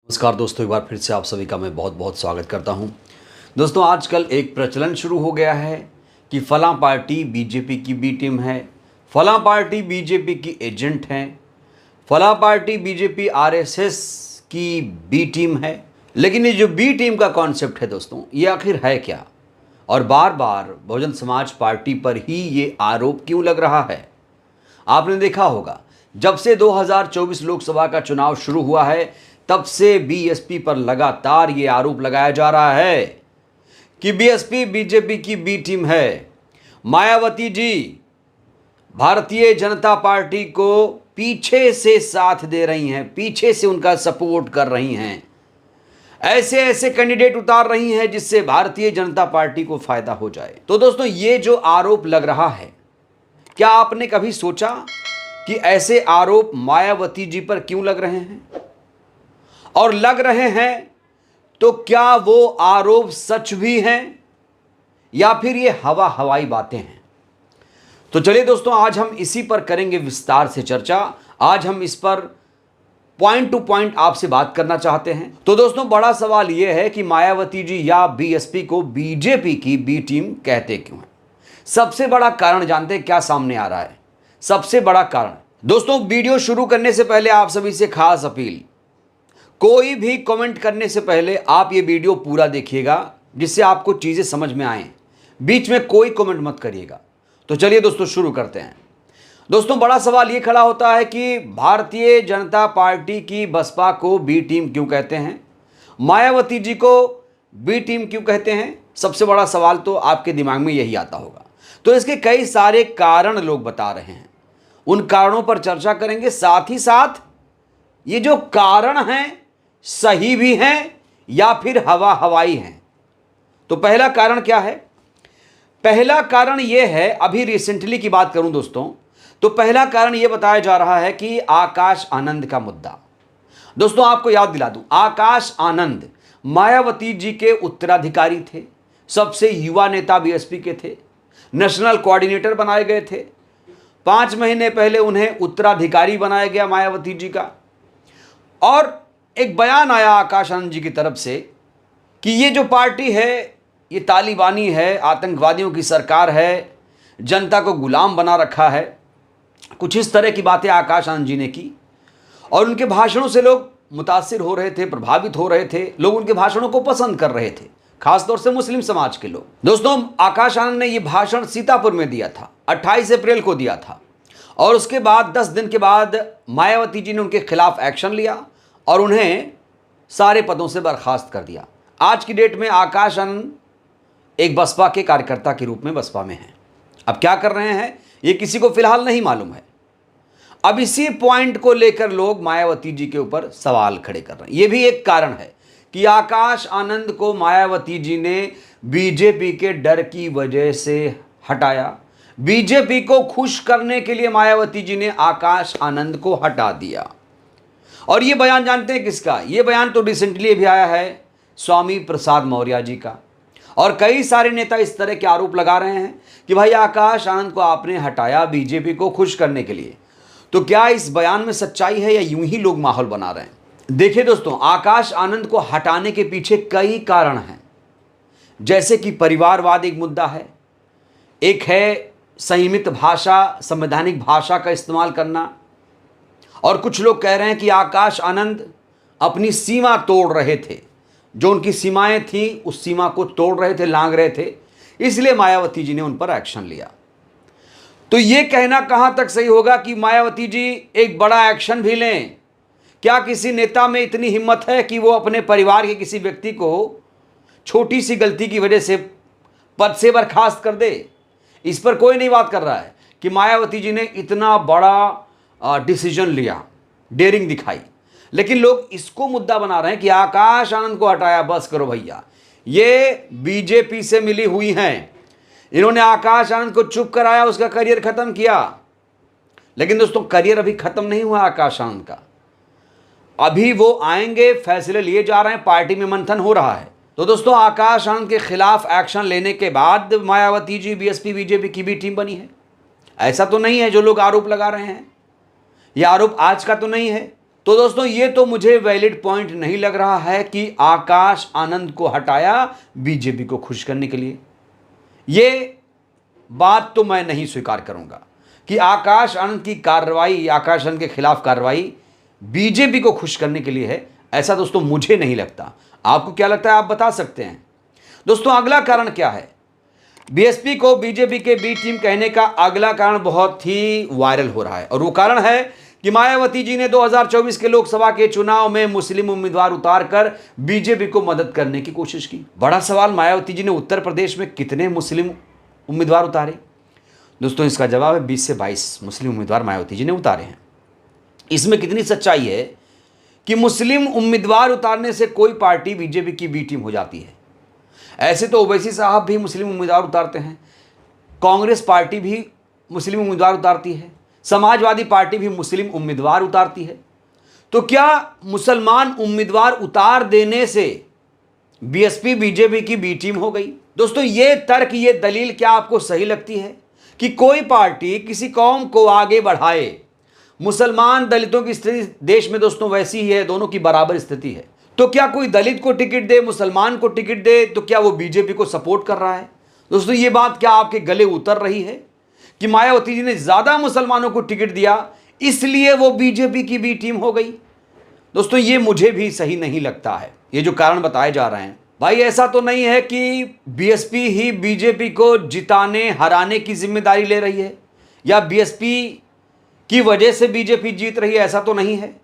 नमस्कार दोस्तों, एक बार फिर से आप सभी का मैं बहुत बहुत स्वागत करता हूं। दोस्तों, आजकल एक प्रचलन शुरू हो गया है कि फलां पार्टी बीजेपी की बी टीम है, फलां पार्टी बीजेपी की एजेंट हैं, फलां पार्टी बीजेपी आरएसएस की बी टीम है। लेकिन ये जो बी टीम का कॉन्सेप्ट है दोस्तों, ये आखिर है क्या, और बार बार बहुजन समाज पार्टी पर ही ये आरोप क्यों लग रहा है? आपने देखा होगा, जब से 2024 लोकसभा का चुनाव शुरू हुआ है तब से बीएसपी पर लगातार ये आरोप लगाया जा रहा है कि बीएसपी बीजेपी की बी टीम है। मायावती जी भारतीय जनता पार्टी को पीछे से साथ दे रही हैं, पीछे से उनका सपोर्ट कर रही हैं, ऐसे ऐसे कैंडिडेट उतार रही हैं जिससे भारतीय जनता पार्टी को फायदा हो जाए। तो दोस्तों, ये जो आरोप लग रहा है, क्या आपने कभी सोचा कि ऐसे आरोप मायावती जी पर क्यों लग रहे हैं? और लग रहे हैं तो क्या वो आरोप सच भी हैं या फिर ये हवाई बातें हैं? तो चलिए दोस्तों, आज हम इसी पर करेंगे विस्तार से चर्चा। आज हम इस पर पॉइंट टू पॉइंट आपसे बात करना चाहते हैं। तो दोस्तों, बड़ा सवाल यह है कि मायावती जी या बीएसपी को बीजेपी की बी टीम कहते क्यों हैं? सबसे बड़ा कारण जानते हैं क्या सामने आ रहा है? सबसे बड़ा कारण दोस्तों, वीडियो शुरू करने से पहले आप सभी से खास अपील, कोई भी कमेंट करने से पहले आप ये वीडियो पूरा देखिएगा जिससे आपको चीजें समझ में आए। बीच में कोई कमेंट मत करिएगा। तो चलिए दोस्तों, शुरू करते हैं। दोस्तों, बड़ा सवाल ये खड़ा होता है कि भारतीय जनता पार्टी की बसपा को बी टीम क्यों कहते हैं, मायावती जी को बी टीम क्यों कहते हैं? सबसे बड़ा सवाल तो आपके दिमाग में यही आता होगा। तो इसके कई सारे कारण लोग बता रहे हैं, उन कारणों पर चर्चा करेंगे। साथ ही साथ ये जो कारण हैं सही भी हैं या फिर हवाई हैं। तो पहला कारण क्या है? पहला कारण यह है, अभी रिसेंटली की बात करूं दोस्तों, तो पहला कारण यह बताया जा रहा है कि आकाश आनंद का मुद्दा। दोस्तों, आपको याद दिला दूं, आकाश आनंद मायावती जी के उत्तराधिकारी थे, सबसे युवा नेता बीएसपी के थे, नेशनल कोऑर्डिनेटर बनाए गए थे। 5 महीने पहले उन्हें उत्तराधिकारी बनाया गया मायावती जी का, और एक बयान आया आकाश आनंद जी की तरफ से कि ये जो पार्टी है ये तालिबानी है, आतंकवादियों की सरकार है, जनता को गुलाम बना रखा है। कुछ इस तरह की बातें आकाश आनंद जी ने की, और उनके भाषणों से लोग मुतासिर हो रहे थे, प्रभावित हो रहे थे, लोग उनके भाषणों को पसंद कर रहे थे, खासतौर से मुस्लिम समाज के लोग। दोस्तों, आकाश आनंद ने यह भाषण सीतापुर में दिया था, 28 अप्रैल को दिया था, और उसके बाद 10 दिन के बाद मायावती जी ने उनके खिलाफ एक्शन लिया और उन्हें सारे पदों से बर्खास्त कर दिया। आज की डेट में आकाश आनंद एक बसपा के कार्यकर्ता के रूप में बसपा में हैं। अब क्या कर रहे हैं ये किसी को फिलहाल नहीं मालूम है। अब इसी पॉइंट को लेकर लोग मायावती जी के ऊपर सवाल खड़े कर रहे हैं। ये भी एक कारण है कि आकाश आनंद को मायावती जी ने बीजेपी के डर की वजह से हटाया। बीजेपी को खुश करने के लिए मायावती जी ने आकाश आनंद को हटा दिया। और ये बयान जानते हैं किसका? ये बयान तो रिसेंटली भी आया है स्वामी प्रसाद मौर्य जी का। और कई सारे नेता इस तरह के आरोप लगा रहे हैं कि भाई आकाश आनंद को आपने हटाया बीजेपी को खुश करने के लिए। तो क्या इस बयान में सच्चाई है या यूं ही लोग माहौल बना रहे हैं? देखिए दोस्तों, आकाश आनंद को हटाने के पीछे कई कारण हैं। जैसे कि परिवारवाद एक मुद्दा है, एक है संयमित भाषा, संवैधानिक भाषा का इस्तेमाल करना, और कुछ लोग कह रहे हैं कि आकाश आनंद अपनी सीमा तोड़ रहे थे, जो उनकी सीमाएं थी उस सीमा को तोड़ रहे थे, लांघ रहे थे, इसलिए मायावती जी ने उन पर एक्शन लिया। तो ये कहना कहां तक सही होगा कि मायावती जी एक बड़ा एक्शन भी लें? क्या किसी नेता में इतनी हिम्मत है कि वो अपने परिवार के किसी व्यक्ति को छोटी सी गलती की वजह से पद से बर्खास्त कर दे? इस पर कोई नहीं बात कर रहा है कि मायावती जी ने इतना बड़ा डिसीजन लिया, डेयरिंग दिखाई। लेकिन लोग इसको मुद्दा बना रहे हैं कि आकाश आनंद को हटाया, बस करो भैया, ये बीजेपी से मिली हुई हैं, इन्होंने आकाश आनंद को चुप कराया, उसका करियर खत्म किया। लेकिन दोस्तों, करियर अभी खत्म नहीं हुआ आकाश आनंद का, अभी वो आएंगे, फैसले लिए जा रहे हैं, पार्टी में मंथन हो रहा है। तो दोस्तों, आकाश आनंद के खिलाफ एक्शन लेने के बाद मायावती जी बीएसपी बीजेपी की भी टीम बनी है। ऐसा तो नहीं है जो लोग आरोप लगा रहे हैं, यह आरोप आज का तो नहीं है। तो दोस्तों ये तो मुझे वैलिड पॉइंट नहीं लग रहा है कि आकाश आनंद को हटाया बीजेपी को खुश करने के लिए। ये बात तो मैं नहीं स्वीकार करूंगा कि आकाश आनंद की कार्रवाई, आकाश आनंद के खिलाफ कार्रवाई बीजेपी को खुश करने के लिए है। ऐसा दोस्तों मुझे नहीं लगता। आपको क्या लगता है, आप बता सकते हैं। दोस्तों अगला कारण क्या है? बीएसपी को बीजेपी के बी टीम कहने का अगला कारण बहुत ही वायरल हो रहा है और वो कारण है कि मायावती जी ने 2024 के लोकसभा के चुनाव में मुस्लिम उम्मीदवार उतारकर बीजेपी को मदद करने की कोशिश की। बड़ा सवाल, मायावती जी ने उत्तर प्रदेश में कितने मुस्लिम उम्मीदवार उतारे? दोस्तों इसका जवाब है 20 से 22 मुस्लिम उम्मीदवार मायावती जी ने उतारे हैं। इसमें कितनी सच्चाई है कि मुस्लिम उम्मीदवार उतारने से कोई पार्टी बीजेपी की बी टीम हो जाती है? ऐसे तो ओवैसी साहब भी मुस्लिम उम्मीदवार उतारते हैं, कांग्रेस पार्टी भी मुस्लिम उम्मीदवार उतारती है, समाजवादी पार्टी भी मुस्लिम उम्मीदवार उतारती है। तो क्या मुसलमान उम्मीदवार उतार देने से बीएसपी बीजेपी की बी टीम हो गई? दोस्तों ये तर्क, ये दलील क्या आपको सही लगती है कि कोई पार्टी किसी कौम को आगे बढ़ाए? मुसलमान दलितों की स्थिति देश में दोस्तों वैसी ही है, दोनों की बराबर स्थिति है। तो क्या कोई दलित को टिकट दे, मुसलमान को टिकट दे, तो क्या वो बीजेपी को सपोर्ट कर रहा है? दोस्तों ये बात क्या आपके गले उतर रही है कि मायावती जी ने ज्यादा मुसलमानों को टिकट दिया इसलिए वो बीजेपी की बी टीम हो गई? दोस्तों ये मुझे भी सही नहीं लगता है, ये जो कारण बताए जा रहे हैं। भाई ऐसा तो नहीं है कि बीएसपी ही बीजेपी को जिताने हराने की जिम्मेदारी ले रही है या बीएसपी की वजह से बीजेपी जीत रही है, ऐसा तो नहीं है।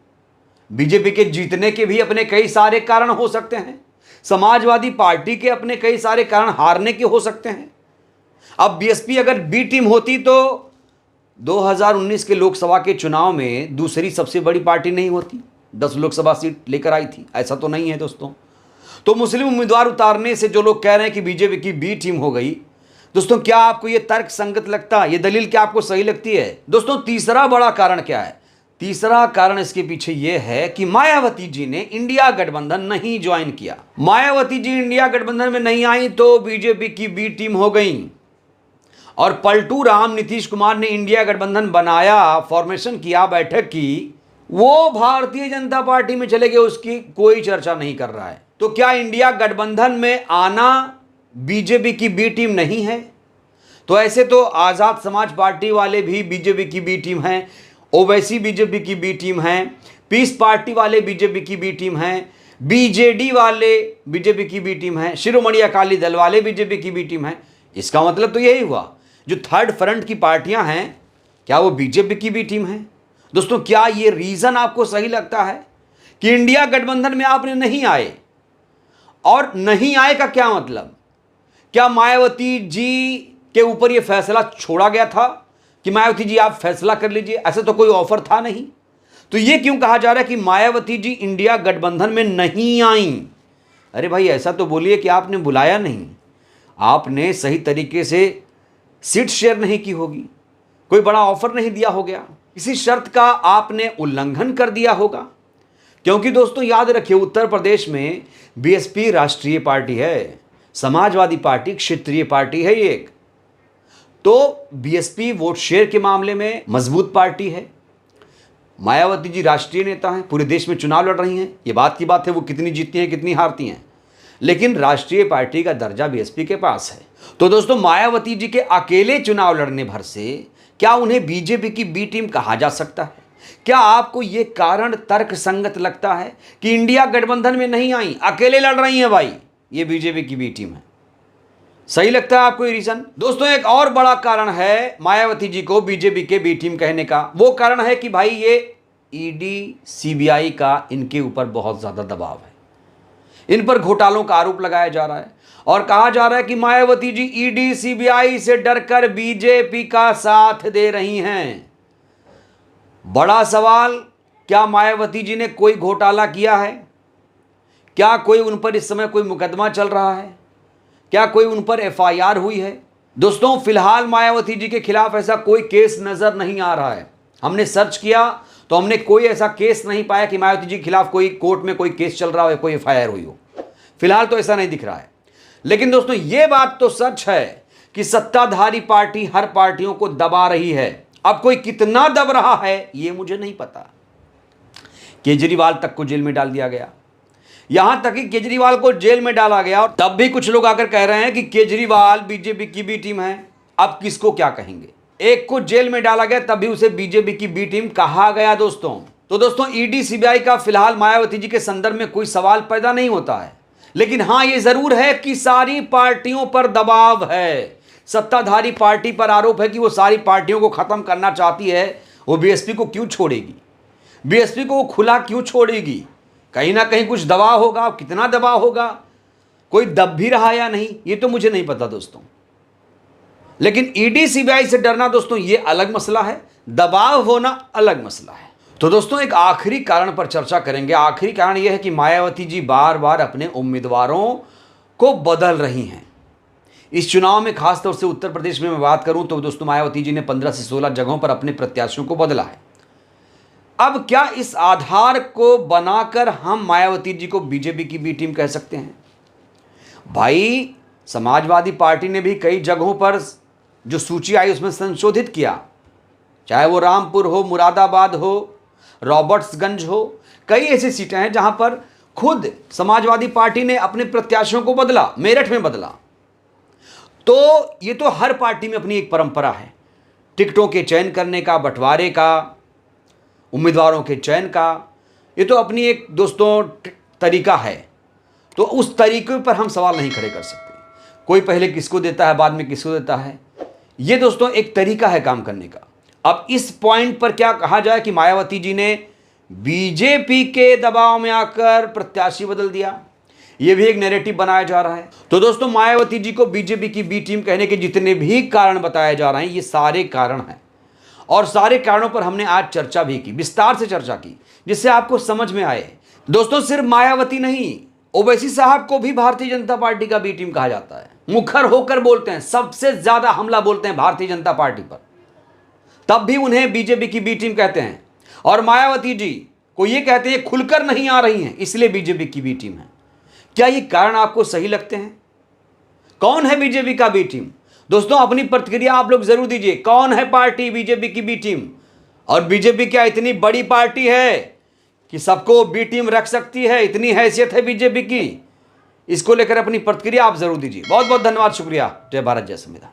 बीजेपी के जीतने के भी अपने कई सारे कारण हो सकते हैं, समाजवादी पार्टी के अपने कई सारे कारण हारने के हो सकते हैं। अब बीएसपी अगर बी टीम होती तो 2019 के लोकसभा के चुनाव में दूसरी सबसे बड़ी पार्टी नहीं होती, 10 लोकसभा सीट लेकर आई थी, ऐसा तो नहीं है दोस्तों। तो मुस्लिम उम्मीदवार उतारने से जो लोग कह रहे हैं कि बीजेपी की बी टीम हो गई, दोस्तों क्या आपको यह तर्क संगत लगता है? यह दलील क्या आपको सही लगती है? दोस्तों तीसरा बड़ा कारण क्या है? तीसरा कारण इसके पीछे यह है कि मायावती जी ने इंडिया गठबंधन नहीं ज्वाइन किया। मायावती जी इंडिया गठबंधन में नहीं आई तो बीजेपी की बी टीम हो गई और पलटू राम नीतीश कुमार ने इंडिया गठबंधन बनाया, फॉर्मेशन किया, बैठक की, वो भारतीय जनता पार्टी में चले गए, उसकी कोई चर्चा नहीं कर रहा है। तो क्या इंडिया गठबंधन में आना बीजेपी की बी टीम नहीं है? तो ऐसे तो आजाद समाज पार्टी वाले भी बीजेपी की बी टीम हैं, ओवैसी बीजेपी की बी टीम हैं, पीस पार्टी वाले बीजेपी की बी टीम हैं, बीजेडी वाले बीजेपी की बी टीम हैं, शिरोमणि अकाली दल वाले बीजेपी की बी टीम हैं। इसका मतलब तो यही हुआ, जो थर्ड फ्रंट की पार्टियां हैं क्या वो बीजेपी की बी टीम हैं? दोस्तों क्या ये रीजन आपको सही लगता है कि इंडिया गठबंधन में आपने नहीं आए? और नहीं आए का क्या मतलब? क्या मायावती जी के ऊपर यह फैसला छोड़ा गया था कि मायावती जी आप फैसला कर लीजिए? ऐसा तो कोई ऑफर था नहीं। तो यह क्यों कहा जा रहा है कि मायावती जी इंडिया गठबंधन में नहीं आई? अरे भाई ऐसा तो बोलिए कि आपने बुलाया नहीं, आपने सही तरीके से सीट शेयर नहीं की होगी, कोई बड़ा ऑफर नहीं दिया हो गया, किसी शर्त का आपने उल्लंघन कर दिया होगा। क्योंकि दोस्तों याद रखिए, उत्तर प्रदेश में बीएसपी राष्ट्रीय पार्टी है, समाजवादी पार्टी क्षेत्रीय पार्टी है एक। तो बीएसपी वोट शेयर के मामले में मजबूत पार्टी है। मायावती जी राष्ट्रीय नेता हैं, पूरे देश में चुनाव लड़ रही हैं, ये बात की बात है, वो कितनी जीतती हैं कितनी हारती हैं, लेकिन राष्ट्रीय पार्टी का दर्जा बीएसपी के पास है। तो दोस्तों मायावती जी के अकेले चुनाव लड़ने भर से क्या उन्हें बीजेपी की बी टीम कहा जा सकता है? क्या आपको यह कारण तर्क संगत लगता है कि इंडिया गठबंधन में नहीं आई, अकेले लड़ रही हैं भाई, ये बीजेपी की बी टीम है? सही लगता है आपको ये रीजन? दोस्तों एक और बड़ा कारण है मायावती जी को बीजेपी के बी टीम कहने का, वो कारण है कि भाई ये ईडी सीबीआई का इनके ऊपर बहुत ज्यादा दबाव है, इन पर घोटालों का आरोप लगाया जा रहा है और कहा जा रहा है कि मायावती जी ईडी सीबीआई से डरकर बीजेपी का साथ दे रही हैं। बड़ा सवाल, क्या मायावती जी ने कोई घोटाला किया है? क्या कोई उन पर इस समय कोई मुकदमा चल रहा है? क्या कोई उन पर एफआईआर हुई है? दोस्तों फिलहाल मायावती जी के खिलाफ ऐसा कोई केस नजर नहीं आ रहा है। हमने सर्च किया तो हमने कोई ऐसा केस नहीं पाया कि मायावती जी के खिलाफ कोई कोर्ट में कोई केस चल रहा हो, कोई एफआईआर हुई हो। फिलहाल तो ऐसा नहीं दिख रहा है। लेकिन दोस्तों यह बात तो सच है कि सत्ताधारी पार्टी हर पार्टियों को दबा रही है। अब कोई कितना दब रहा है ये मुझे नहीं पता, केजरीवाल तक को जेल में डाल दिया गया। यहां तक कि केजरीवाल को जेल में डाला गया और तब भी कुछ लोग आकर कह रहे हैं कि केजरीवाल बीजेपी की बी टीम है। अब किसको क्या कहेंगे? एक को जेल में डाला गया तब भी उसे बीजेपी की बी टीम कहा गया दोस्तों। तो दोस्तों ईडी सीबीआई का फिलहाल मायावती जी के संदर्भ में कोई सवाल पैदा नहीं होता है, लेकिन हां यह जरूर है कि सारी पार्टियों पर दबाव है। सत्ताधारी पार्टी पर आरोप है कि वो सारी पार्टियों को खत्म करना चाहती है। वो बीएसपी को क्यों छोड़ेगी? बीएसपी को वो खुला क्यों छोड़ेगी? कहीं ना कहीं कुछ दबाव होगा। कितना दबाव होगा, कोई दब भी रहा या नहीं, ये तो मुझे नहीं पता दोस्तों। लेकिन ईडी सीबीआई से डरना दोस्तों ये अलग मसला है, दबाव होना अलग मसला है। तो दोस्तों एक आखिरी कारण पर चर्चा करेंगे। आखिरी कारण यह है कि मायावती जी बार बार अपने उम्मीदवारों को बदल रही हैं। इस चुनाव में खासतौर से उत्तर प्रदेश में मैं बात करूं तो दोस्तों मायावती जी ने 15 से 16 जगहों पर अपने प्रत्याशियों को बदला है। अब क्या इस आधार को बनाकर हम मायावती जी को बीजेपी की बी टीम कह सकते हैं? भाई समाजवादी पार्टी ने भी कई जगहों पर जो सूची आई उसमें संशोधित किया, चाहे वो रामपुर हो, मुरादाबाद हो, रॉबर्ट्सगंज हो। कई ऐसी सीटें हैं जहां पर खुद समाजवादी पार्टी ने अपने प्रत्याशियों को बदला, मेरठ में बदला। तो ये तो हर पार्टी में अपनी एक परंपरा है, टिकटों के चयन करने का, बंटवारे का, उम्मीदवारों के चयन का। ये तो अपनी एक दोस्तों तरीका है। तो उस तरीके पर हम सवाल नहीं खड़े कर सकते। कोई पहले किसको देता है, बाद में किसको देता है, ये दोस्तों एक तरीका है काम करने का। अब इस पॉइंट पर क्या कहा जाए कि मायावती जी ने बीजेपी के दबाव में आकर प्रत्याशी बदल दिया, यह भी एक नैरेटिव बनाया जा रहा है। तो दोस्तों मायावती जी को बीजेपी की बी टीम कहने के जितने भी कारण बताए जा रहे हैं, ये सारे कारण हैं और सारे कारणों पर हमने आज चर्चा भी की, विस्तार से चर्चा की, जिससे आपको समझ में आए। दोस्तों सिर्फ मायावती नहीं, ओवैसी साहब को भी भारतीय जनता पार्टी का बी टीम कहा जाता है। मुखर होकर बोलते हैं, सबसे ज्यादा हमला बोलते हैं भारतीय जनता पार्टी पर, तब भी उन्हें बीजेपी की बी टीम कहते हैं। और मायावती जी को यह कहते हैं खुलकर नहीं आ रही हैं, इसलिए बीजेपी की बी टीम है। क्या ये कारण आपको सही लगते हैं? कौन है बीजेपी का बी टीम? दोस्तों अपनी प्रतिक्रिया आप लोग जरूर दीजिए। कौन है पार्टी बीजेपी की बी टीम? और बीजेपी क्या इतनी बड़ी पार्टी है कि सबको बी टीम रख सकती है? इतनी हैसियत है बीजेपी की? इसको लेकर अपनी प्रतिक्रिया आप जरूर दीजिए। बहुत बहुत धन्यवाद, शुक्रिया। जय भारत, जय संविधान।